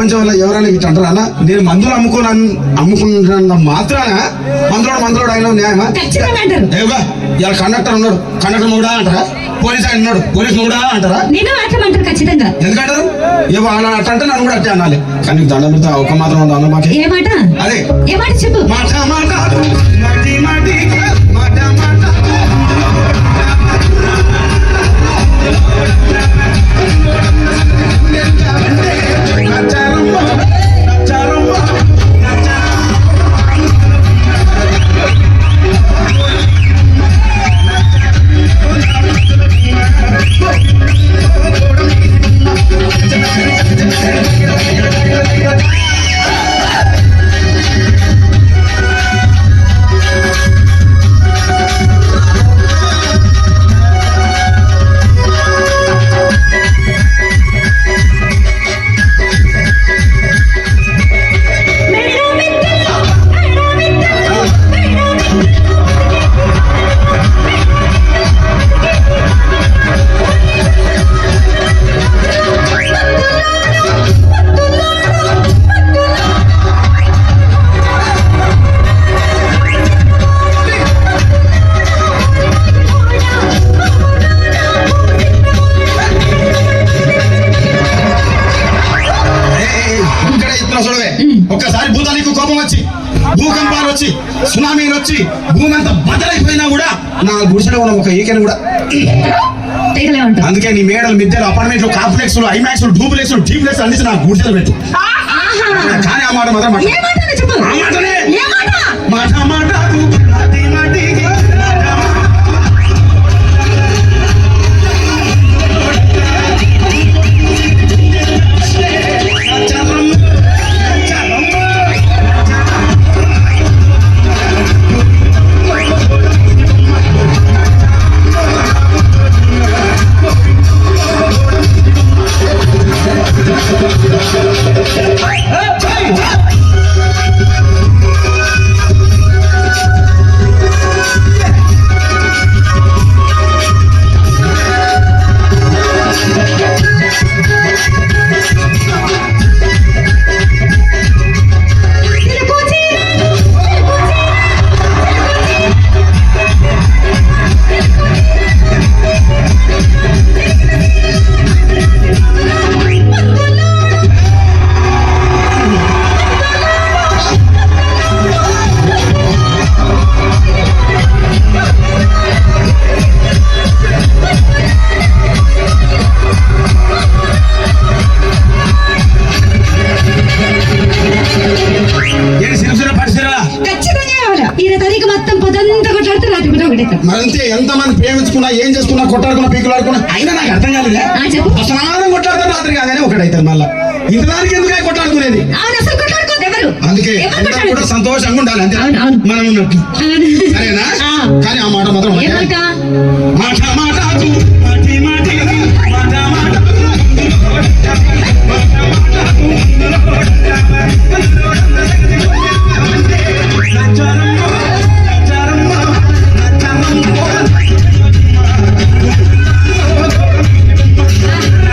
ప్రపంచంలో ఎవరైనా ఇట్లా అంటారా అన్న? నేను మందులు అమ్ముకున్న మాత్రాన మందులోడు అయినా న్యాయమా? ఏవా ఇలా కండక్టర్ ఉన్నాడు, కండక్టర్ మొగుడా అంటారా? పోలీస్ ఆయన ఉన్నాడు, పోలీస్ మొగుడా అంటారా? ఖచ్చితంగా ఎందుకంటారు? ఏవో అలా అట్లా అంటే నన్ను కూడా అట్టే అనాలి. కానీ దండం పెడితే ఒక మాత్రం ఉందా అన్న మాకు? అదే చెప్పు. మాట మాట మాటి మాటి మాట మాట ఒక్కసారి భూతానికి కోపం వచ్చి, భూకంపాలు వచ్చి, సునామీలు వచ్చి, భూమి అంతా బద్దలైపోయినా కూడా నా గుడిసెలో ఉన్న ఒక ఈకెను కూడా. అందుకే నీ మేడలు, మిద్దెలు, అపార్ట్మెంట్లు, కాంప్లెక్స్లు, ఐమాక్స్లు, డూప్లెక్స్లు, డీప్లెక్స్ అందించి నా గుడిసెలు పెట్టు. కానీ ఆ మాట మాత్రం ఆ మాటనే మాట మాట మరంతే. ఎంతమంది ప్రేమించుకున్నా, ఏం చేసుకున్నా, కొట్టాడుకున్నా, పీకులాడుకున్నా అయినా నాకు అర్థం కాలేదా? అసలు కొట్లాడుతారు రాత్రి కాగానే ఒకటైతారు. మళ్ళా ఇంతదానికి ఎందుకు కొట్లాడుకునేది? అందుకే కూడా సంతోషంగా ఉండాలి, అంతే మనం ఉన్నట్టు. సరేనా? కానీ ఆ మాట మాత్రం మాట మాట